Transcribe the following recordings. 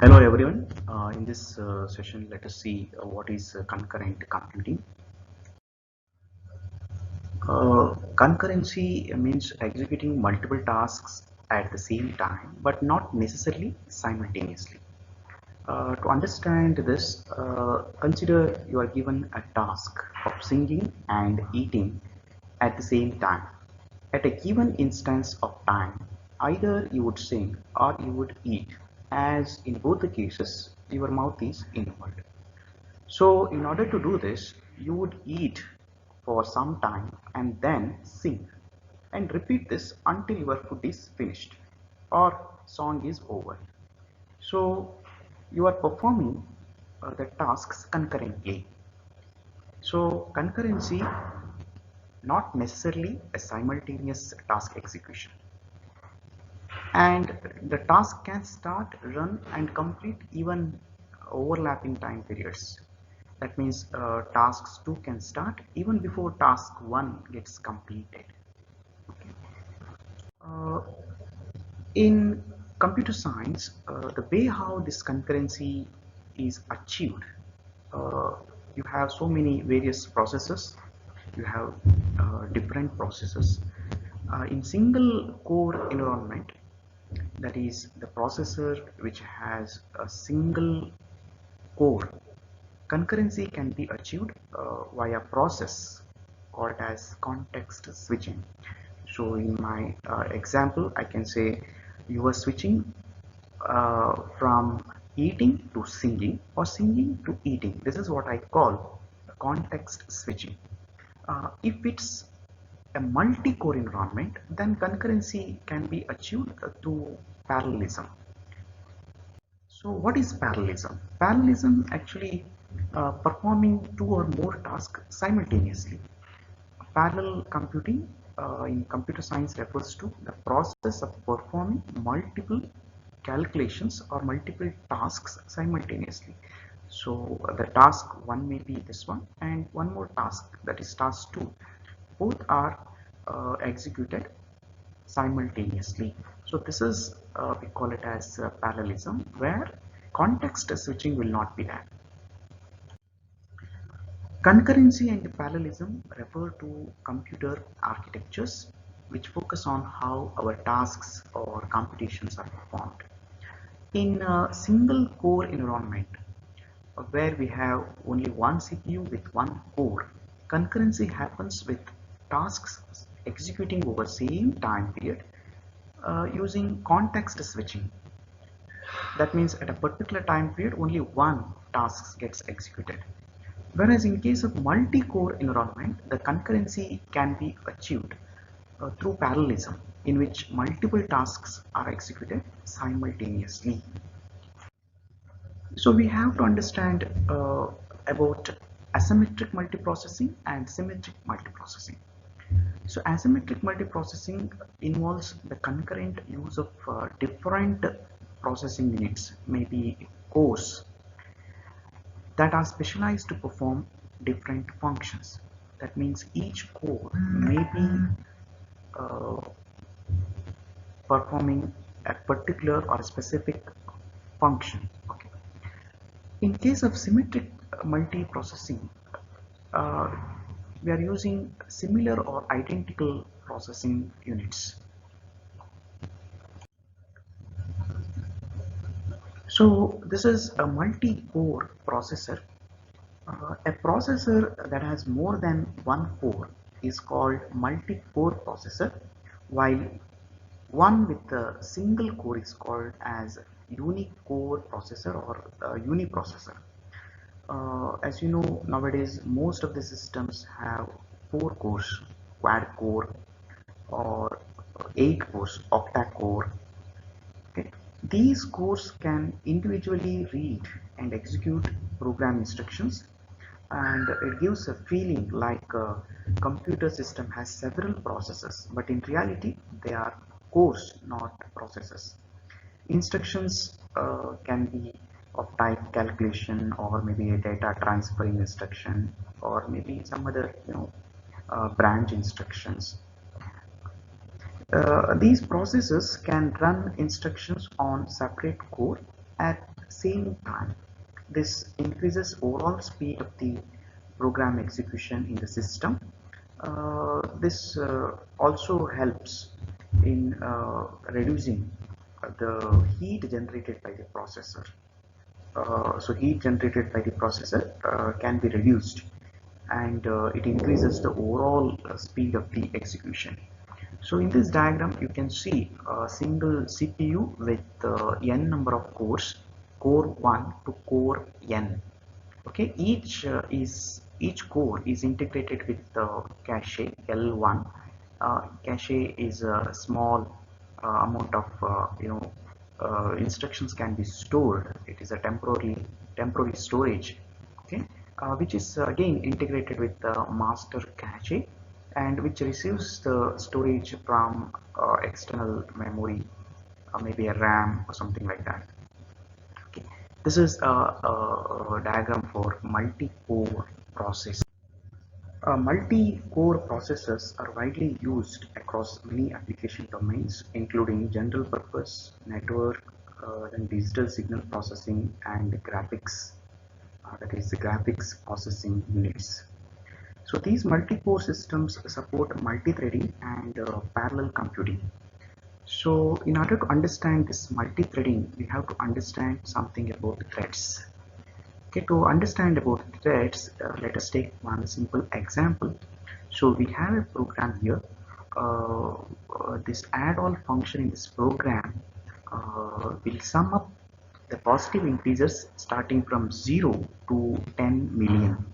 Hello everyone. In this session, let us see what is concurrent computing. Concurrency means executing multiple tasks at the same time, but not necessarily simultaneously. To understand this, consider you are given a task of singing and eating at the same time. At a given instance of time, either you would sing or you would eat, as in both the cases, your mouth is involved. So, in order to do this, you would eat for some time and then sing, and repeat this until your food is finished or song is over. So, you are performing the tasks concurrently. So, concurrency, not necessarily a simultaneous task execution, and the task can start, run and complete even overlapping time periods. That means tasks 2 can start even before task 1 gets completed. Uh, in computer science, the way how this concurrency is achieved, uh, you have so many various processes, you have different processes. In single core environment, that is the processor which has a single core, concurrency can be achieved via process called as context switching. So in my example, I can say you are switching from eating to singing or singing to eating. This is what I call context switching. If it's a multi-core environment, then concurrency can be achieved through parallelism. So what is parallelism? Parallelism actually performing two or more tasks simultaneously. Parallel computing in computer science refers to the process of performing multiple calculations or multiple tasks simultaneously. So the task 1 may be this one, and one more task, that is task 2. Both are executed simultaneously. So this is we call it as parallelism, where context switching will not be there. Concurrency and parallelism refer to computer architectures which focus on how our tasks or computations are performed. In a single core environment, where we have only one CPU with one core, concurrency happens with tasks executing over same time period using context switching. That means at a particular time period only one task gets executed. Whereas in case of multi-core environment, the concurrency can be achieved through parallelism, in which multiple tasks are executed simultaneously. So we have to understand about asymmetric multiprocessing and symmetric multiprocessing. So asymmetric multiprocessing involves the concurrent use of different processing units, maybe cores, that are specialized to perform different functions. That means each core may be uh, performing a particular or a specific function. Okay. In case of symmetric multiprocessing, uh, we are using similar or identical processing units. So this is a multi-core processor. A processor that has more than one core is called multi-core processor, while one with a single core is called as unique core processor or uniprocessor. As you know, nowadays most of the systems have 4 cores, quad core, or 8 cores, octa core. Okay. These cores can individually read and execute program instructions, and it gives a feeling like a computer system has several processors, but in reality they are cores, not processors. Instructions can be of type calculation, or maybe a data transferring instruction, or maybe some other branch instructions. These processes can run instructions on separate core at the same time. This increases overall speed of the program execution in the system. This also helps in reducing the heat generated by the processor. So heat generated by the processor can be reduced, and it increases the overall speed of the execution. So in this diagram you can see a single CPU with n number of cores, core 1 to core n. Okay, each core is integrated with the cache L1. Cache is a small amount of instructions can be stored. It is a temporary storage. Okay, which is again integrated with the master cache, and which receives the storage from external memory, maybe a RAM or something like that. Okay. This is a diagram for multi-core process. Multi-core processors are widely used across many application domains, including general purpose, network, and digital signal processing, and graphics, that is the graphics processing units. So these multi-core systems support multi-threading and parallel computing. So in order to understand this multi-threading, we have to understand something about the threads. Okay, to understand about threads, let us take one simple example. So we have a program here. This add all function in this program will sum up the positive integers starting from 0 to 10 million.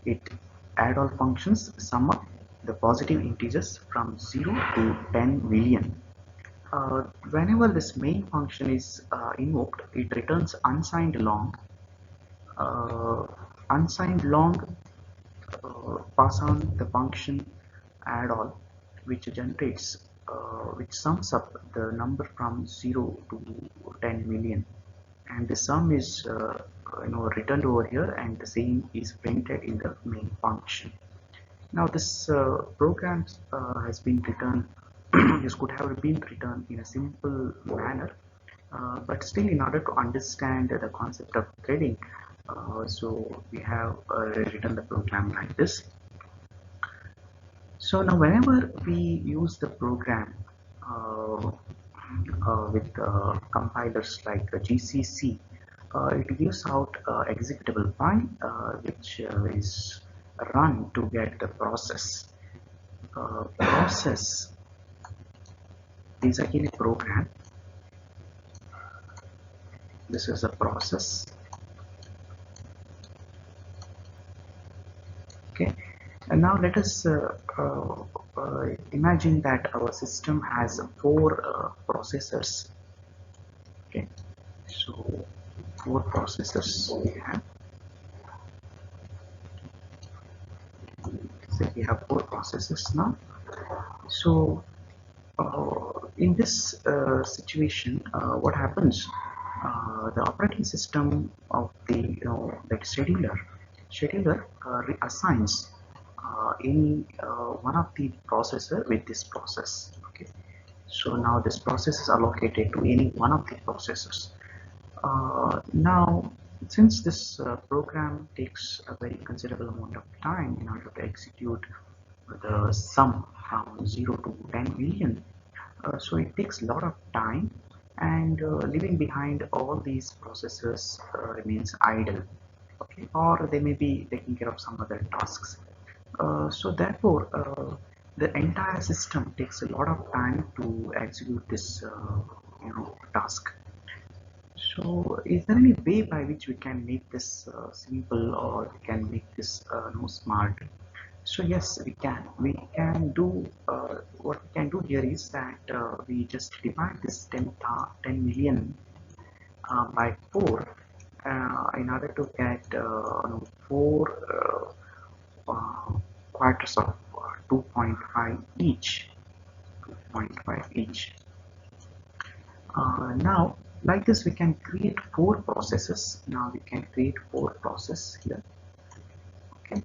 It add all functions sum up the positive integers from 0 to 10 million. Whenever this main function is invoked, it returns unsigned long. Unsigned long pass on the function add all, which generates which sums up the number from 0 to 10 million, and the sum is returned over here, and the same is printed in the main function. Now this program has been written this could have been written in a simple manner, but still, in order to understand the concept of threading, so we have written the program like this. So now whenever we use the program with compilers like GCC, it gives out executable file which is run to get the process. Process is again a program. This is a process. Okay, and now let us imagine that our system has 4 processors. Okay, so 4 processors we have. So we have 4 processors now. So in this situation, what happens? The operating system of the like scheduler reassigns any one of the processor with this process. Okay, so now this process is allocated to any one of the processors. Now, since this program takes a very considerable amount of time in order to execute the sum from 0 to 10 million, so it takes a lot of time, and leaving behind all these processes remains idle. Okay, or they may be taking care of some other tasks. So therefore, the entire system takes a lot of time to execute this task. So is there any way by which we can make this simple, or we can make this smart? So yes, we can. We can do what we can do here is that we just divide this 10 million by 4 in order to get 4 quarters of 2.5 each. 2.5 each. Now, like this, we can create four processes. Now we can create four processes here. Okay,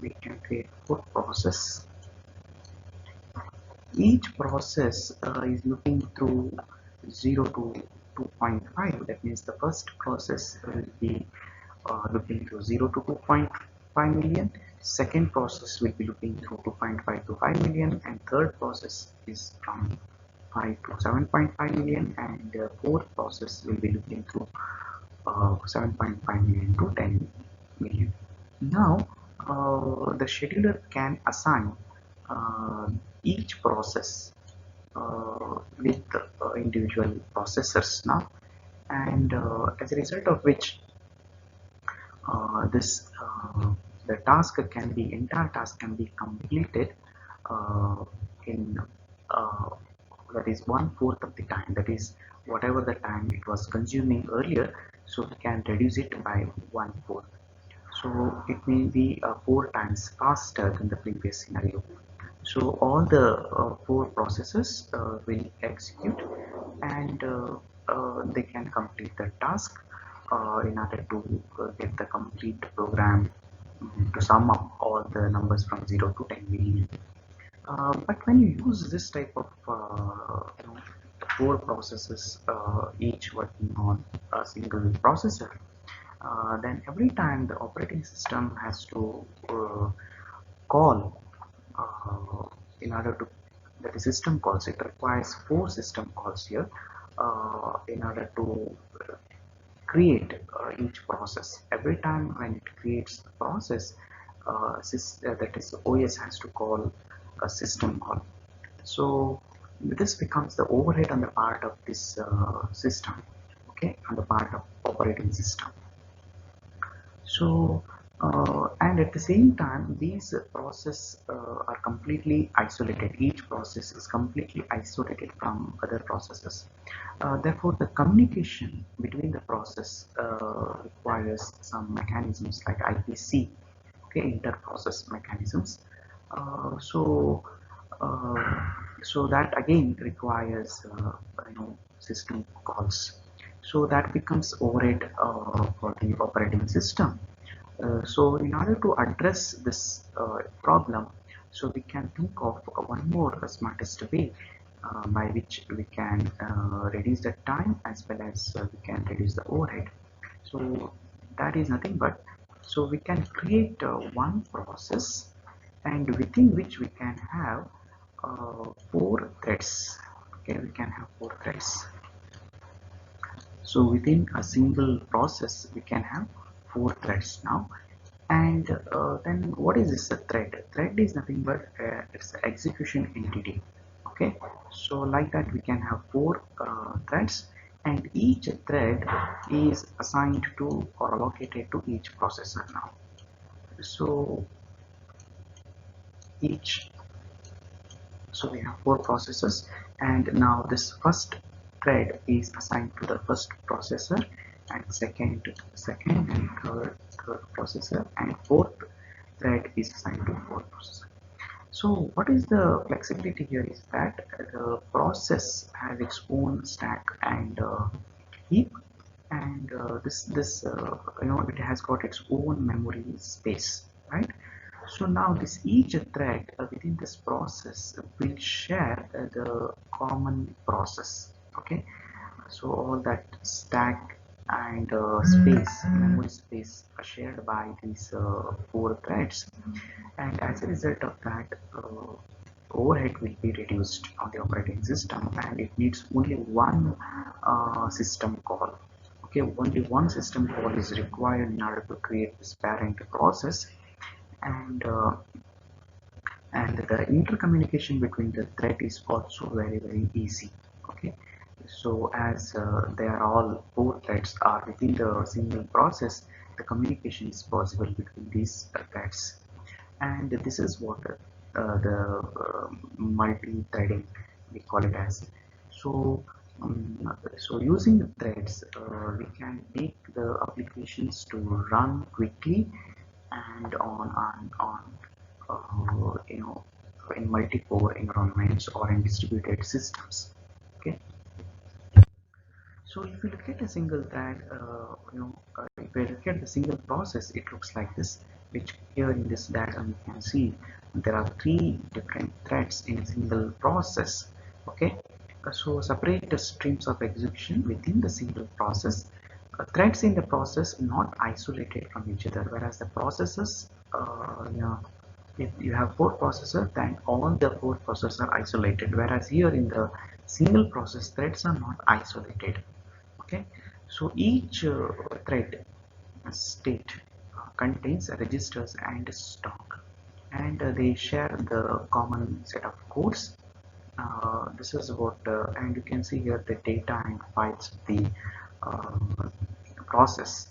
we can create four processes. Each process is looking through 0 to 2.5. That means the first process will be looking through 0 to 2.5 million. Second process will be looking through 2.5 to 5 million, and third process is from 5 to 7.5 million, and fourth process will be looking through 7.5 million to 10 million. Now, the scheduler can assign each process with individual processors now, and as a result of which this the entire task can be completed in uh, that is 1/4 of the time, that is whatever the time it was consuming earlier, so we can reduce it by 1/4. So it may be 4 times faster than the previous scenario. So all the four processes will execute, and they can complete the task in order to get the complete program, to sum up all the numbers from 0 to 10 million. But when you use this type of four processes, each working on a single processor, then every time the operating system has to call in order to, that is system calls, it requires four system calls here in order to create each process. Every time when it creates the process, that is OS has to call a system call. So this becomes the overhead on the part of this system, okay, on the part of operating system. So and at the same time, these processes are completely isolated. Each process is completely isolated from other processes. Therefore, the communication between the process requires some mechanisms like IPC, okay, inter-process mechanisms. So so that again requires system calls. So that becomes overhead for the operating system. So in order to address this problem, so we can think of one more smartest way by which we can reduce the time as well as we can reduce the overhead. So that is nothing but, so we can create one process, and within which we can have four threads. Okay, we can have four threads. So within a single process we can have four threads now. And then what is this thread? Thread is nothing but it's an execution entity. Okay, so like that we can have four threads, and each thread is assigned to or allocated to each processor now. So each, so we have four processors, and now this first thread is assigned to the first processor, and second to the second, and third processor, and fourth thread is assigned to fourth processor. So what is the flexibility here is that the process has its own stack and heap, and it has got its own memory space, right? So now this each thread within this process will share the common process. Okay, so all that stack and space, memory space, are shared by these four threads, and as a result of that, overhead will be reduced on the operating system, and it needs only one system call. Okay, only one system call is required in order to create this parent process, and the intercommunication between the thread is also very easy. Okay, so as they are all four threads are within the single process, the communication is possible between these threads, and this is what the multi-threading we call it as. So so using the threads, we can make the applications to run quickly and on in multi-core environments or in distributed systems. Okay, So if you look at a single thread, if you look at the single process, it looks like this, which here in this diagram you can see there are three different threads in a single process. Okay, so separate the streams of execution within the single process. Threads in the process not isolated from each other, whereas the processes, if you have four processors, then all the four processors are isolated, whereas here in the single process, threads are not isolated. Okay, so each thread state contains registers and stock, and they share the common set of codes. This is what and you can see here the data and files of the uh, process,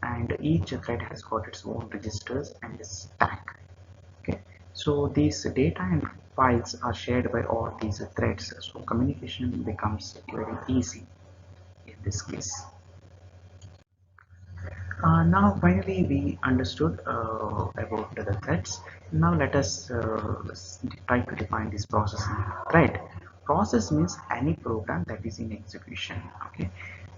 and each thread has got its own registers and a stack. Okay, so these data and files are shared by all these threads, so communication becomes very easy in this case. Now finally we understood about the threads. Now let us try to define this processing thread. Process means any program that is in execution. Okay,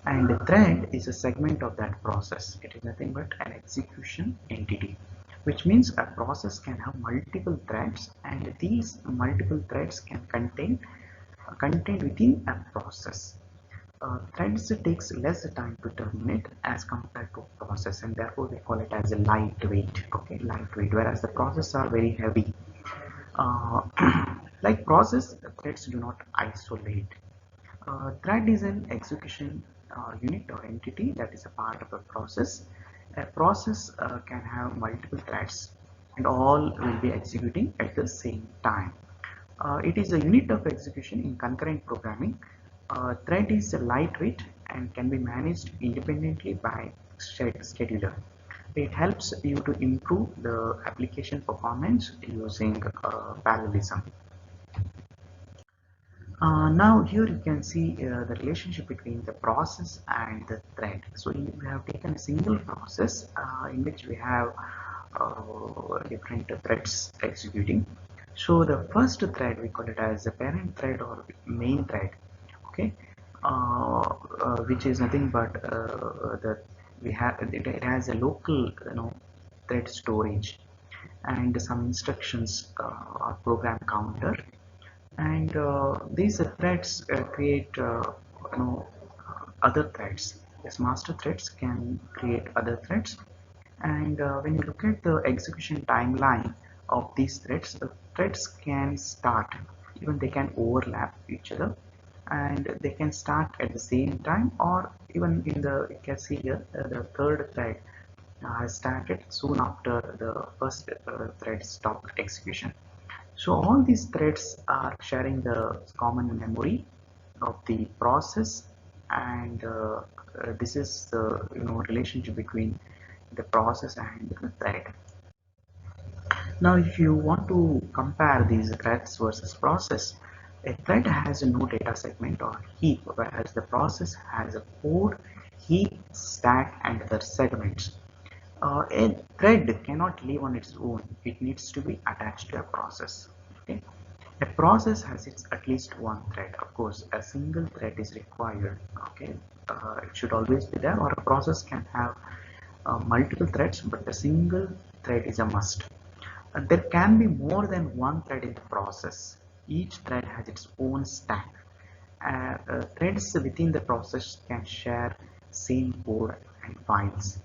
and the thread is a segment of that process. It is nothing but an execution entity, which means a process can have multiple threads, and these multiple threads can contain contained within a process. Threads takes less time to terminate as compared to process, and therefore we call it as a lightweight. Okay, lightweight, whereas the process are very heavy. uh, like process, threads do not isolate. Thread is an execution unit or entity that is a part of a process. A process can have multiple threads and all will be executing at the same time. It is a unit of execution in concurrent programming. Thread is lightweight and can be managed independently by scheduler. It helps you to improve the application performance using parallelism. Now here you can see the relationship between the process and the thread. So we have taken a single process in which we have different threads executing. So the first thread we call it as the parent thread or main thread. Okay, which is nothing but the we have it has a local thread storage and some instructions or program counter, and these threads create other threads. Yes, master threads can create other threads, and when you look at the execution timeline of these threads, the threads can start, even they can overlap each other, and they can start at the same time, or even in the, you can see here the third thread has started soon after the first thread stopped execution. So all these threads are sharing the common memory of the process, and this is the relationship between the process and the thread. Now, if you want to compare these threads versus process, a thread has no data segment or heap, whereas the process has a code, heap, stack, and other segments. A thread cannot live on its own. It needs to be attached to a process. Okay? A process has at least one thread. Of course, a single thread is required. Okay, it should always be there. Or a process can have multiple threads, but a single thread is a must. There can be more than one thread in the process. Each thread has its own stack. Threads within the process can share same code and files.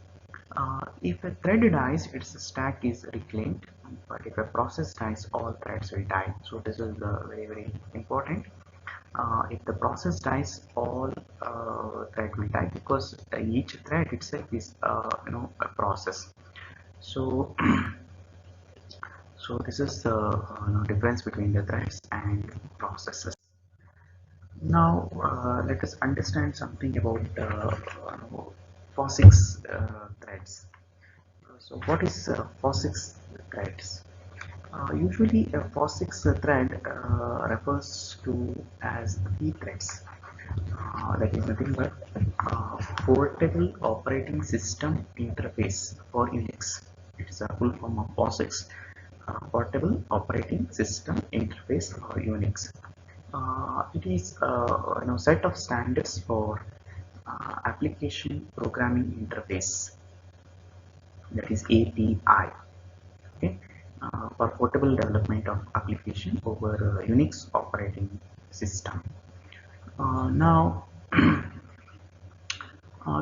If a thread dies, its stack is reclaimed, but if a process dies, all threads will die. So this is very important. If the process dies, all thread will die, because each thread itself is a process. So so this is the difference between the threads and processes. Now let us understand something about POSIX threads. So what is POSIX threads? Usually a POSIX thread refers to as P threads. That is nothing but Portable Operating System Interface for Unix. It is a full form of POSIX, Portable Operating System Interface for Unix. It is set of standards for application programming interface, that is API, okay, for portable development of application over Unix operating system. Now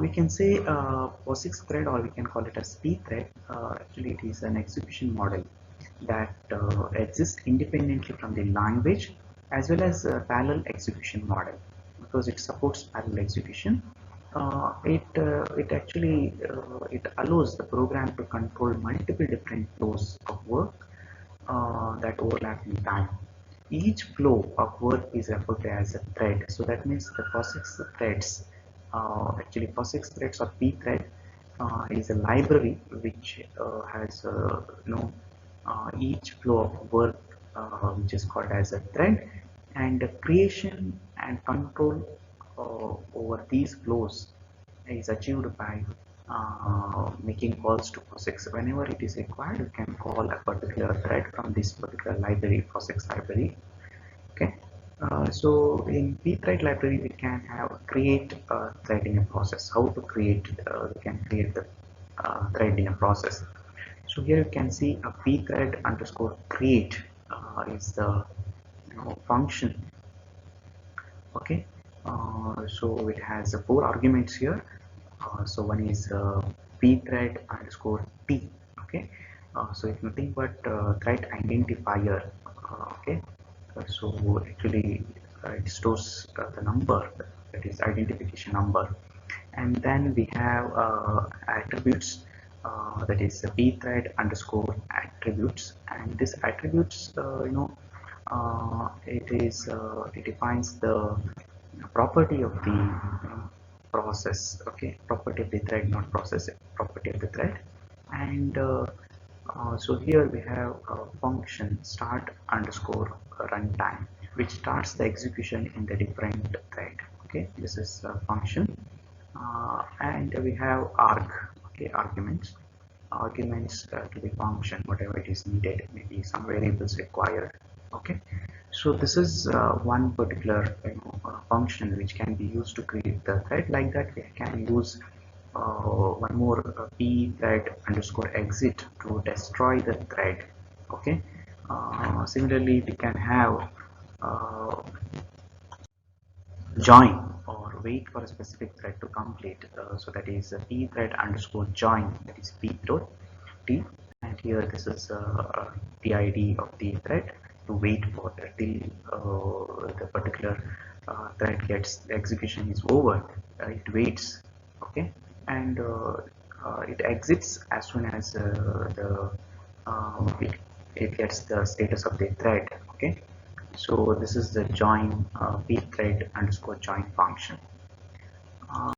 we can say POSIX thread, or we can call it as P thread. Actually, it is an execution model that exists independently from the language, as well as parallel execution model, because it supports parallel execution. It actually it allows the program to control multiple different flows of work that overlap in time. Each flow of work is referred to as a thread. So that means the POSIX threads, actually POSIX threads or P thread is a library which has each flow of work which is called as a thread, and the creation and control over these flows is achieved by making calls to POSIX. Whenever it is required, you can call a particular thread from this particular library, POSIX library. Okay. So in pthread library, we can have create a thread in a process. How to create? We can create the thread in a process. So here you can see a pthread underscore create is the function. Okay. So it has four arguments here. So one is pthread underscore t. Okay. So it's nothing but thread identifier. Okay. So actually it stores the number, that is identification number, and then we have attributes, that is pthread underscore attributes, and this attributes it defines the property of the process. Okay, property of the thread, not process, property of the thread. And so here we have a function start underscore runtime, which starts the execution in the different thread. Okay, this is a function, and we have arg. Okay, arguments to the function, whatever it is needed, maybe some variables required. Okay, so this is one particular function which can be used to create the thread. Like that, we can use one more pthread underscore exit to destroy the thread. Okay, similarly we can have join, or wait for a specific thread to complete. So that is pthread underscore join, that is pthread t, and here this is the ID of the thread to wait for till the particular thread gets, the execution is over. It waits. Okay, and it exits as soon as it gets the status of the thread. Okay, so this is the join pthread underscore join function.